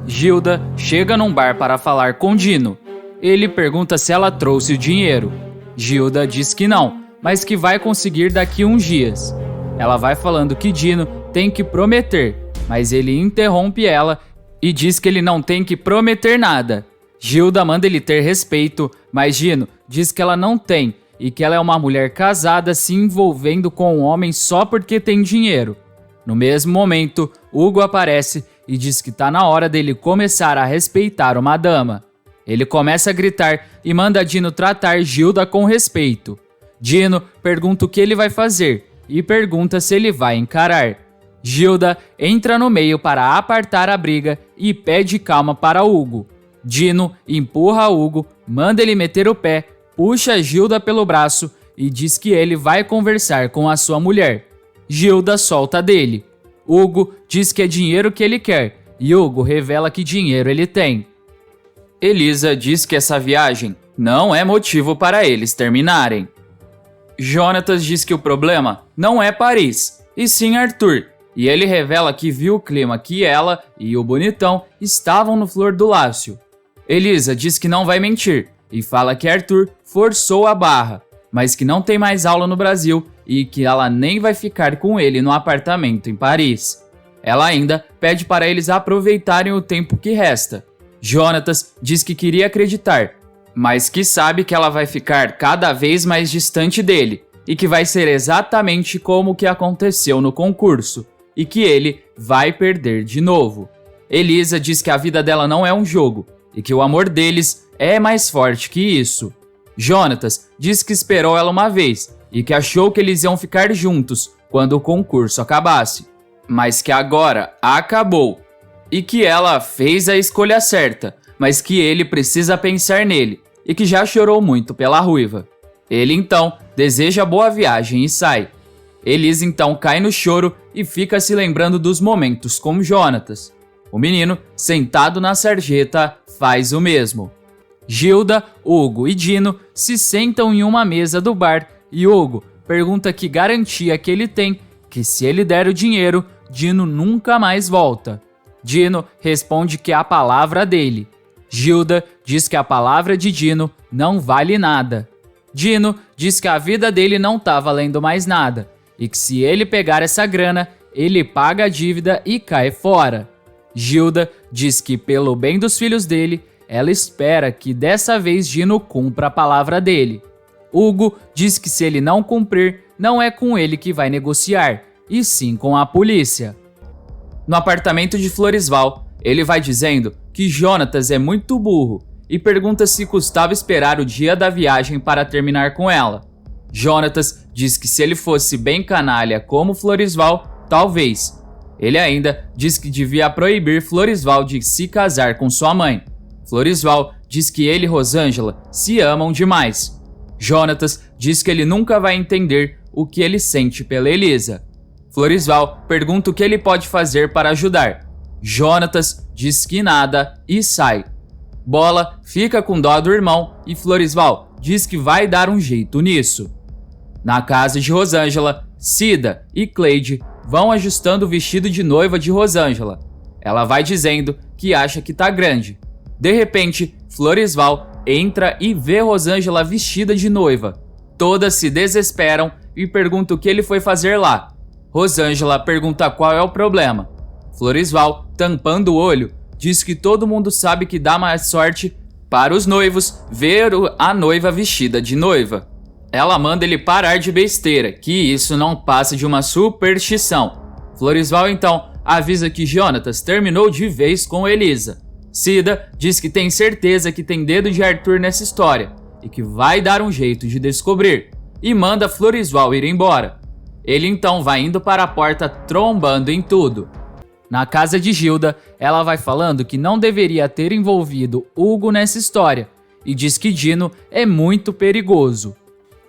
Gilda chega num bar para falar com Dino. Ele pergunta se ela trouxe o dinheiro. Gilda diz que não, mas que vai conseguir daqui uns dias. Ela vai falando que Dino tem que prometer, mas ele interrompe ela e diz que ele não tem que prometer nada. Gilda manda ele ter respeito, mas Dino diz que ela não tem e que ela é uma mulher casada se envolvendo com um homem só porque tem dinheiro. No mesmo momento, Hugo aparece e diz que tá na hora dele começar a respeitar uma dama. Ele começa a gritar e manda Dino tratar Gilda com respeito. Dino pergunta o que ele vai fazer e pergunta se ele vai encarar. Gilda entra no meio para apartar a briga e pede calma para Hugo. Dino empurra Hugo, manda ele meter o pé, puxa Gilda pelo braço e diz que ele vai conversar com a sua mulher. Gilda solta dele. Hugo diz que é dinheiro que ele quer e Hugo revela que dinheiro ele tem. Elisa diz que essa viagem não é motivo para eles terminarem. Jonatas diz que o problema não é Paris, e sim Arthur, e ele revela que viu o clima que ela e o bonitão estavam no Flor do Lácio. Elisa diz que não vai mentir e fala que Arthur forçou a barra, mas que não tem mais aula no Brasil e que ela nem vai ficar com ele no apartamento em Paris. Ela ainda pede para eles aproveitarem o tempo que resta. Jonatas diz que queria acreditar, mas que sabe que ela vai ficar cada vez mais distante dele e que vai ser exatamente como o que aconteceu no concurso e que ele vai perder de novo. Elisa diz que a vida dela não é um jogo e que o amor deles é mais forte que isso. Jonatas diz que esperou ela uma vez e que achou que eles iam ficar juntos quando o concurso acabasse, mas que agora acabou e que ela fez a escolha certa, mas que ele precisa pensar nele e que já chorou muito pela ruiva. Ele então deseja boa viagem e sai. Elisa então cai no choro e fica se lembrando dos momentos com Jonatas. O menino, sentado na sarjeta, faz o mesmo. Gilda, Hugo e Dino se sentam em uma mesa do bar e Hugo pergunta que garantia que ele tem que se ele der o dinheiro, Dino nunca mais volta. Dino responde que é a palavra dele. Gilda diz que a palavra de Dino não vale nada. Dino diz que a vida dele não tá valendo mais nada e que se ele pegar essa grana, ele paga a dívida e cai fora. Gilda diz que pelo bem dos filhos dele, ela espera que dessa vez Dino cumpra a palavra dele. Hugo diz que se ele não cumprir, não é com ele que vai negociar, e sim com a polícia. No apartamento de Floresval, ele vai dizendo que Jonatas é muito burro e pergunta se custava esperar o dia da viagem para terminar com ela. Jonatas diz que se ele fosse bem canalha como Floresval, talvez. Ele ainda diz que devia proibir Floresval de se casar com sua mãe. Floresval diz que ele e Rosângela se amam demais. Jonatas diz que ele nunca vai entender o que ele sente pela Elisa. Floresval pergunta o que ele pode fazer para ajudar. Jonatas diz que nada e sai. Bola fica com dó do irmão e Floresval diz que vai dar um jeito nisso. Na casa de Rosângela, Cida e Cleide vão ajustando o vestido de noiva de Rosângela. Ela vai dizendo que acha que tá grande. De repente, Floresval entra e vê Rosângela vestida de noiva. Todas se desesperam e perguntam o que ele foi fazer lá. Rosângela pergunta qual é o problema. Floresval, tampando o olho, diz que todo mundo sabe que dá mais sorte para os noivos ver a noiva vestida de noiva. Ela manda ele parar de besteira, que isso não passa de uma superstição. Floresval então avisa que Jonatas terminou de vez com Elisa. Cida diz que tem certeza que tem dedo de Arthur nessa história e que vai dar um jeito de descobrir, e manda Floresval ir embora. Ele então vai indo para a porta trombando em tudo. Na casa de Gilda, ela vai falando que não deveria ter envolvido Hugo nessa história e diz que Dino é muito perigoso.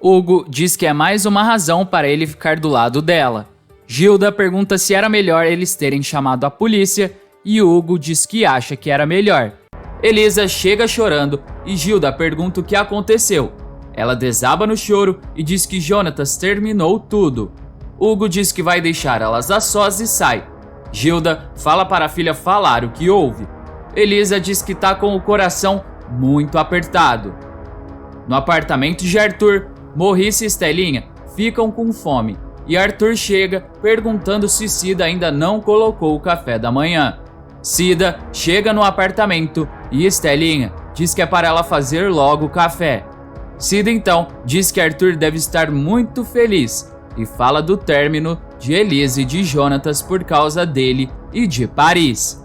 Hugo diz que é mais uma razão para ele ficar do lado dela. Gilda pergunta se era melhor eles terem chamado a polícia e Hugo diz que acha que era melhor. Elisa chega chorando e Gilda pergunta o que aconteceu. Ela desaba no choro e diz que Jonatas terminou tudo. Hugo diz que vai deixar elas a sós e sai. Gilda fala para a filha falar o que houve. Elisa diz que tá com o coração muito apertado. No apartamento de Arthur, Maurice e Estelinha ficam com fome e Arthur chega perguntando se Cida ainda não colocou o café da manhã. Cida chega no apartamento e Estelinha diz que é para ela fazer logo o café. Cida então diz que Arthur deve estar muito feliz e fala do término de Elisa e de Jonatas por causa dele e de Paris.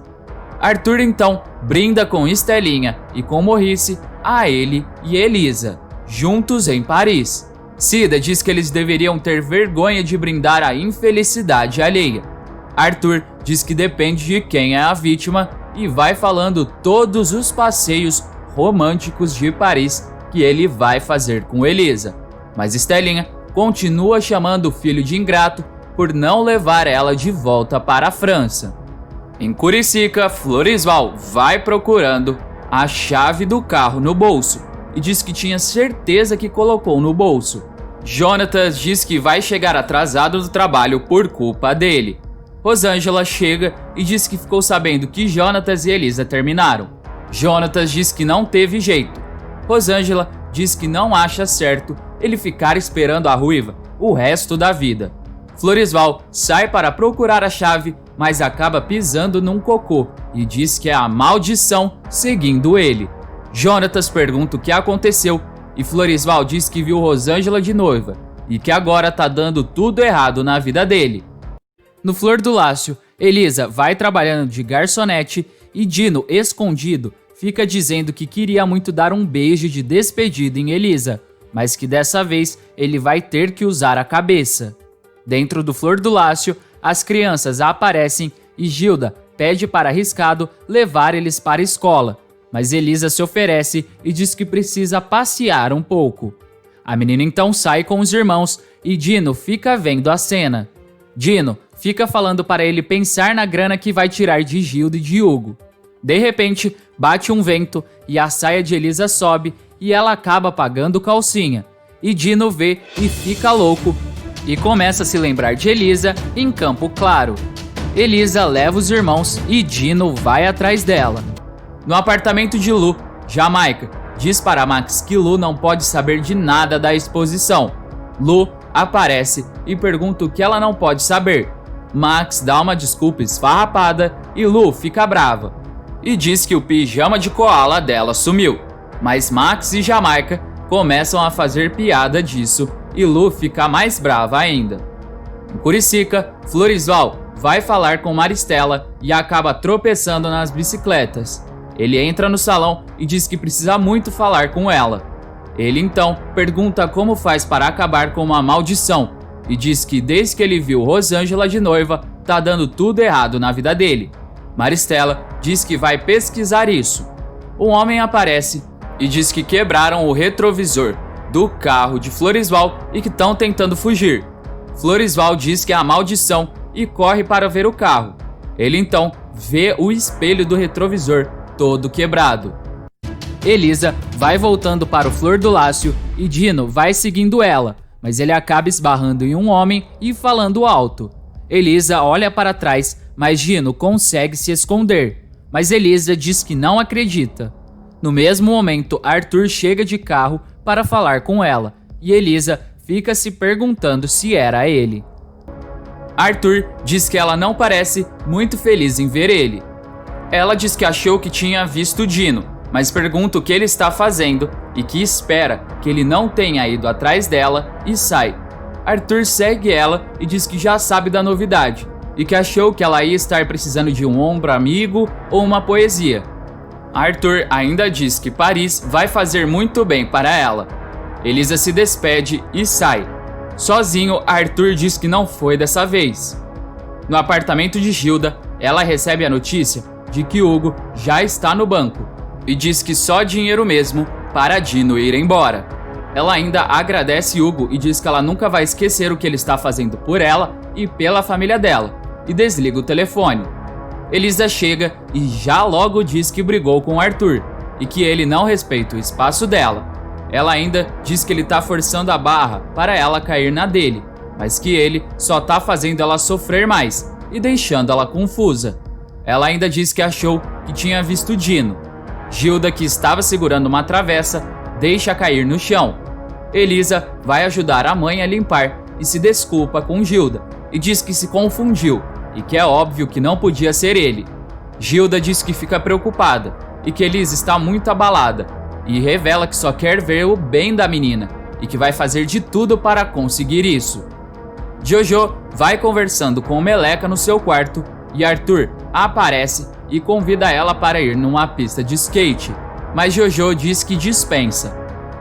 Arthur então brinda com Estelinha e com Maurice a ele e Elisa, juntos em Paris. Cida diz que eles deveriam ter vergonha de brindar a infelicidade alheia. Arthur diz que depende de quem é a vítima e vai falando todos os passeios românticos de Paris que ele vai fazer com Elisa. Mas Estelinha continua chamando o filho de ingrato por não levar ela de volta para a França. Em Curicica, Floresval vai procurando a chave do carro no bolso e diz que tinha certeza que colocou no bolso. Jonatas diz que vai chegar atrasado do trabalho por culpa dele. Rosângela chega e diz que ficou sabendo que Jonatas e Elisa terminaram. Jonatas diz que não teve jeito. Rosângela diz que não acha certo ele ficar esperando a ruiva o resto da vida. Floresval sai para procurar a chave, mas acaba pisando num cocô e diz que é a maldição seguindo ele. Jonatas pergunta o que aconteceu e Floresval diz que viu Rosângela de noiva e que agora tá dando tudo errado na vida dele. No Flor do Lácio, Elisa vai trabalhando de garçonete e Dino, escondido, fica dizendo que queria muito dar um beijo de despedida em Elisa, mas que dessa vez ele vai ter que usar a cabeça. Dentro do Flor do Lácio, as crianças aparecem e Gilda pede para Riscado levar eles para a escola, mas Elisa se oferece e diz que precisa passear um pouco. A menina então sai com os irmãos e Dino fica vendo a cena. Dino fica falando para ele pensar na grana que vai tirar de Gilda e de Hugo. De repente, bate um vento e a saia de Elisa sobe e ela acaba pagando calcinha. E Dino vê e fica louco e começa a se lembrar de Elisa em Campo Claro. Elisa leva os irmãos e Dino vai atrás dela. No apartamento de Lu, Jamaica diz para Max que Lu não pode saber de nada da exposição. Lu aparece e pergunta o que ela não pode saber. Max dá uma desculpa esfarrapada e Lu fica brava e diz que o pijama de koala dela sumiu. Mas Max e Jamaica começam a fazer piada disso e Lu fica mais brava ainda. Em Curicica, Floresval vai falar com Maristela e acaba tropeçando nas bicicletas. Ele entra no salão e diz que precisa muito falar com ela. Ele então pergunta como faz para acabar com uma maldição e diz que desde que ele viu Rosângela de noiva, tá dando tudo errado na vida dele. Maristela diz que vai pesquisar isso. Um homem aparece e diz que quebraram o retrovisor do carro de Floresval e que estão tentando fugir. Floresval diz que é a maldição e corre para ver o carro. Ele então vê o espelho do retrovisor todo quebrado. Elisa vai voltando para o Flor do Lácio e Dino vai seguindo ela, mas ele acaba esbarrando em um homem e falando alto. Elisa olha para trás, mas Dino consegue se esconder, mas Elisa diz que não acredita. No mesmo momento, Arthur chega de carro para falar com ela e Elisa fica se perguntando se era ele. Arthur diz que ela não parece muito feliz em ver ele. Ela diz que achou que tinha visto Dino, mas pergunta o que ele está fazendo e que espera que ele não tenha ido atrás dela e sai. Arthur segue ela e diz que já sabe da novidade e que achou que ela ia estar precisando de um ombro amigo ou uma poesia. Arthur ainda diz que Paris vai fazer muito bem para ela. Elisa se despede e sai. Sozinho, Arthur diz que não foi dessa vez. No apartamento de Gilda, ela recebe a notícia de que Hugo já está no banco e diz que só dinheiro mesmo para Dino ir embora. Ela ainda agradece Hugo e diz que ela nunca vai esquecer o que ele está fazendo por ela e pela família dela, e desliga o telefone. Elisa chega e já logo diz que brigou com Arthur e que ele não respeita o espaço dela. Ela ainda diz que ele tá forçando a barra para ela cair na dele, mas que ele só tá fazendo ela sofrer mais e deixando ela confusa. Ela ainda diz que achou que tinha visto Dino. Gilda, que estava segurando uma travessa, deixa cair no chão. Elisa vai ajudar a mãe a limpar e se desculpa com Gilda e diz que se confundiu e que é óbvio que não podia ser ele. Gilda diz que fica preocupada e que Elisa está muito abalada e revela que só quer ver o bem da menina e que vai fazer de tudo para conseguir isso. Jojo vai conversando com Meleca no seu quarto e Arthur aparece e convida ela para ir numa pista de skate, mas Jojo diz que dispensa.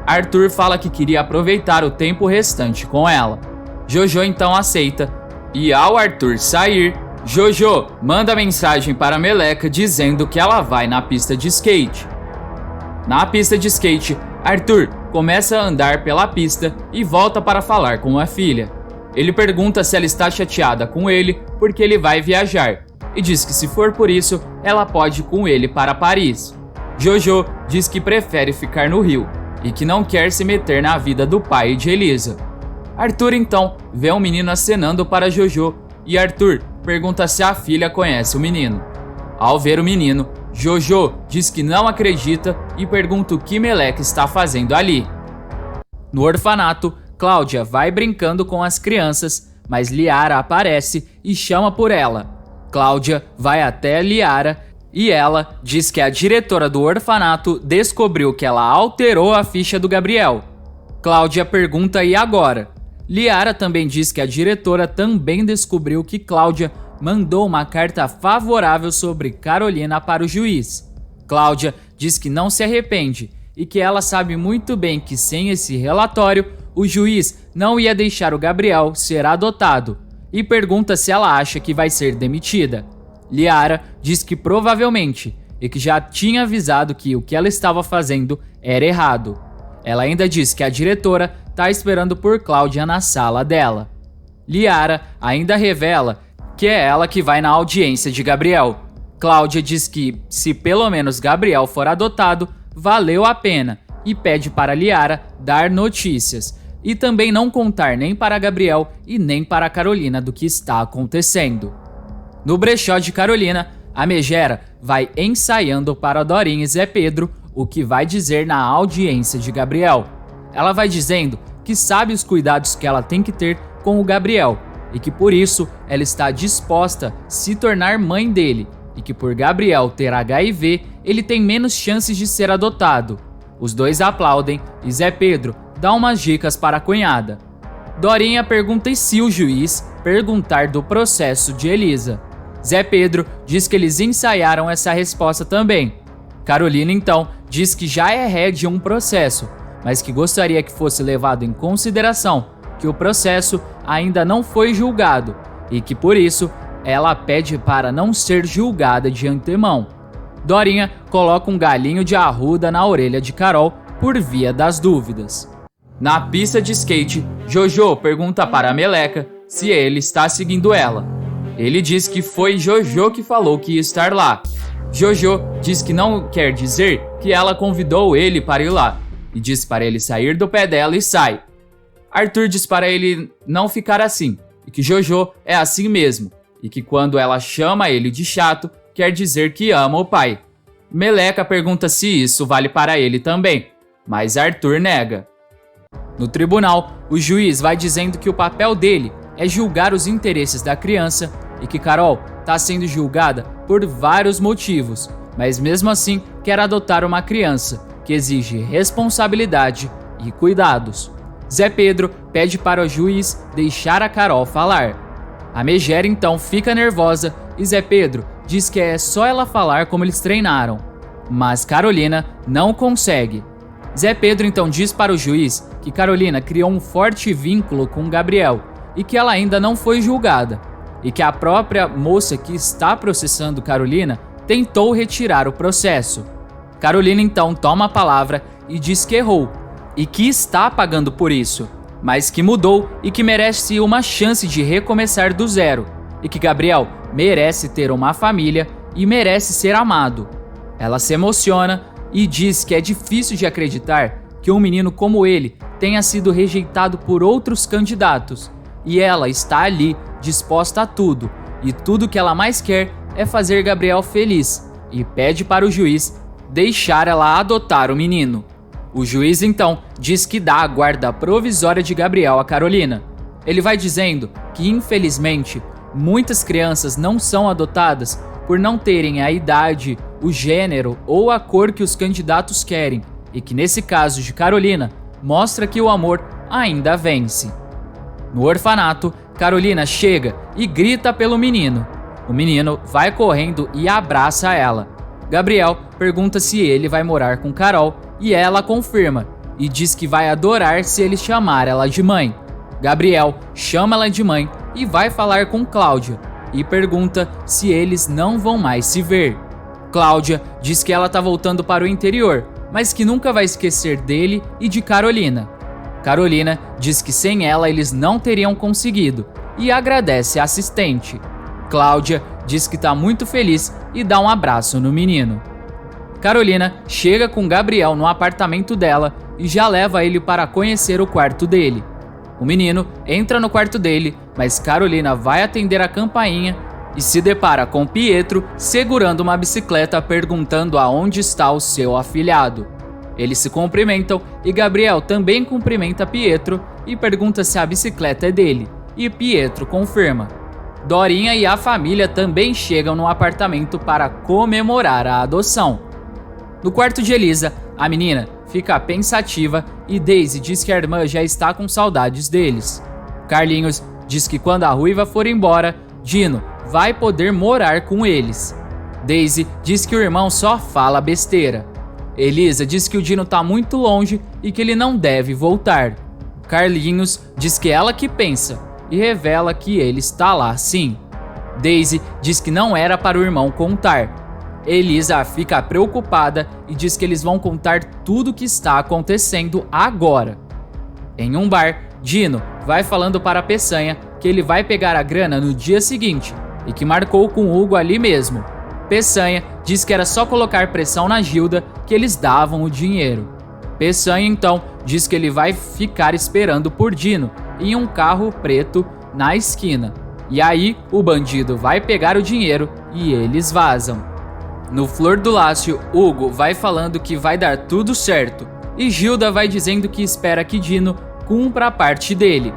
Arthur fala que queria aproveitar o tempo restante com ela. Jojo então aceita e ao Arthur sair, Jojo manda mensagem para Meleca dizendo que ela vai na pista de skate. Na pista de skate, Arthur começa a andar pela pista e volta para falar com a filha. Ele pergunta se ela está chateada com ele porque ele vai viajar e diz que se for por isso, ela pode ir com ele para Paris. Jojo diz que prefere ficar no Rio e que não quer se meter na vida do pai de Elisa. Arthur então vê um menino acenando para Jojo e Arthur pergunta se a filha conhece o menino. Ao ver o menino, Jojo diz que não acredita e pergunta o que Meleca está fazendo ali. No orfanato, Cláudia vai brincando com as crianças, mas Liara aparece e chama por ela. Cláudia vai até Liara e ela diz que a diretora do orfanato descobriu que ela alterou a ficha do Gabriel. Cláudia pergunta e agora? Liara também diz que a diretora também descobriu que Cláudia mandou uma carta favorável sobre Carolina para o juiz. Cláudia diz que não se arrepende e que ela sabe muito bem que sem esse relatório, o juiz não ia deixar o Gabriel ser adotado e pergunta se ela acha que vai ser demitida. Liara diz que provavelmente e que já tinha avisado que o que ela estava fazendo era errado. Ela ainda diz que a diretora está esperando por Cláudia na sala dela. Liara ainda revela que é ela que vai na audiência de Gabriel. Cláudia diz que, se pelo menos Gabriel for adotado, valeu a pena e pede para Liara dar notícias e também não contar nem para Gabriel e nem para Carolina do que está acontecendo. No brechó de Carolina, a Megera vai ensaiando para Dorinha e Zé Pedro o que vai dizer na audiência de Gabriel. Ela vai dizendo que sabe os cuidados que ela tem que ter com o Gabriel e que por isso ela está disposta a se tornar mãe dele e que por Gabriel ter HIV, ele tem menos chances de ser adotado. Os dois aplaudem e Zé Pedro dá umas dicas para a cunhada. Dorinha pergunta se o juiz perguntar do processo de Elisa. Zé Pedro diz que eles ensaiaram essa resposta também. Carolina então diz que já é ré de um processo, mas que gostaria que fosse levado em consideração que o processo ainda não foi julgado e que por isso ela pede para não ser julgada de antemão. Dorinha coloca um galinho de arruda na orelha de Carol por via das dúvidas. Na pista de skate, Jojo pergunta para Meleca se ele está seguindo ela. Ele diz que foi Jojo que falou que ia estar lá. Jojo diz que não quer dizer que ela convidou ele para ir lá e diz para ele sair do pé dela e sai. Arthur diz para ele não ficar assim e que Jojo é assim mesmo e que quando ela chama ele de chato, quer dizer que ama o pai. Meleca pergunta se isso vale para ele também, mas Arthur nega. No tribunal, o juiz vai dizendo que o papel dele é julgar os interesses da criança e que Carol está sendo julgada por vários motivos, mas mesmo assim quer adotar uma criança que exige responsabilidade e cuidados. Zé Pedro pede para o juiz deixar a Carol falar. A Megera então fica nervosa e Zé Pedro diz que é só ela falar como eles treinaram, mas Carolina não consegue. Zé Pedro então diz para o juiz que Carolina criou um forte vínculo com Gabriel e que ela ainda não foi julgada, e que a própria moça que está processando Carolina tentou retirar o processo. Carolina então toma a palavra e diz que errou e que está pagando por isso, mas que mudou e que merece uma chance de recomeçar do zero, e que Gabriel merece ter uma família e merece ser amado. Ela se emociona e diz que é difícil de acreditar que um menino como ele tenha sido rejeitado por outros candidatos, e ela está ali disposta a tudo, e tudo que ela mais quer é fazer Gabriel feliz e pede para o juiz deixar ela adotar o menino. O juiz então diz que dá a guarda provisória de Gabriel a Carolina. Ele vai dizendo que infelizmente muitas crianças não são adotadas por não terem a idade, o gênero ou a cor que os candidatos querem, e que nesse caso de Carolina mostra que o amor ainda vence. No orfanato, Carolina chega e grita pelo menino. O menino vai correndo e abraça ela. Gabriel pergunta se ele vai morar com Carol e ela confirma e diz que vai adorar se ele chamar ela de mãe. Gabriel chama ela de mãe e vai falar com Cláudia e pergunta se eles não vão mais se ver. Cláudia diz que ela tá voltando para o interior, mas que nunca vai esquecer dele e de Carolina. Carolina diz que sem ela eles não teriam conseguido e agradece a assistente. Cláudia diz que tá muito feliz e dá um abraço no menino. Carolina chega com Gabriel no apartamento dela e já leva ele para conhecer o quarto dele. O menino entra no quarto dele, mas Carolina vai atender a campainha e se depara com Pietro segurando uma bicicleta perguntando aonde está o seu afilhado. Eles se cumprimentam e Gabriel também cumprimenta Pietro e pergunta se a bicicleta é dele, e Pietro confirma. Dorinha e a família também chegam no apartamento para comemorar a adoção. No quarto de Elisa, a menina fica pensativa e Daisy diz que a irmã já está com saudades deles. Carlinhos diz que quando a Ruiva for embora, Dino vai poder morar com eles. Daisy diz que o irmão só fala besteira. Elisa diz que o Dino tá muito longe e que ele não deve voltar. Carlinhos diz que ela que pensa e revela que ele está lá sim. Daisy diz que não era para o irmão contar. Elisa fica preocupada e diz que eles vão contar tudo o que está acontecendo agora. Em um bar, Dino vai falando para Peçanha que ele vai pegar a grana no dia seguinte e que marcou com Hugo ali mesmo. Peçanha diz que era só colocar pressão na Gilda que eles davam o dinheiro. Peçanha então diz que ele vai ficar esperando por Dino em um carro preto na esquina. E aí o bandido vai pegar o dinheiro e eles vazam. No Flor do Lácio, Hugo vai falando que vai dar tudo certo e Gilda vai dizendo que espera que Dino cumpra a parte dele.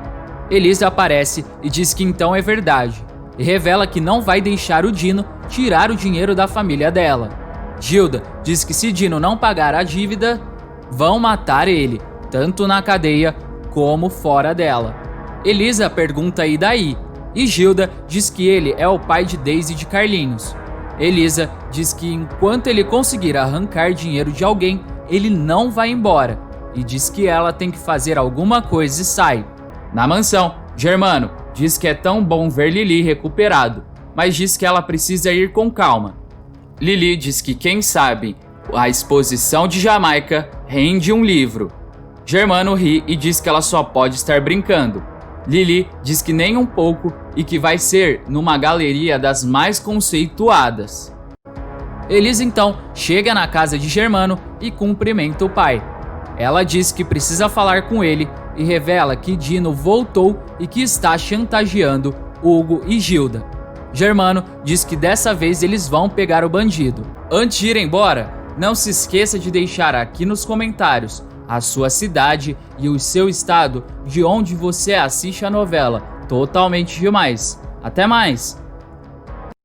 Elisa aparece e diz que então é verdade e revela que não vai deixar o Dino tirar o dinheiro da família dela. Gilda diz que se Dino não pagar a dívida, vão matar ele, tanto na cadeia como fora dela. Elisa pergunta e daí? E Gilda diz que ele é o pai de Daisy e de Carlinhos. Elisa diz que enquanto ele conseguir arrancar dinheiro de alguém, ele não vai embora. E diz que ela tem que fazer alguma coisa e sai. Na mansão, Germano diz que é tão bom ver Lili recuperado, mas diz que ela precisa ir com calma. Lili diz que quem sabe a exposição de Jamaica rende um livro. Germano ri e diz que ela só pode estar brincando. Lili diz que nem um pouco e que vai ser numa galeria das mais conceituadas. Elisa então chega na casa de Germano e cumprimenta o pai. Ela diz que precisa falar com ele e revela que Dino voltou e que está chantageando Hugo e Gilda. Germano diz que dessa vez eles vão pegar o bandido. Antes de ir embora, não se esqueça de deixar aqui nos comentários a sua cidade e o seu estado de onde você assiste a novela Totalmente Demais. Até mais!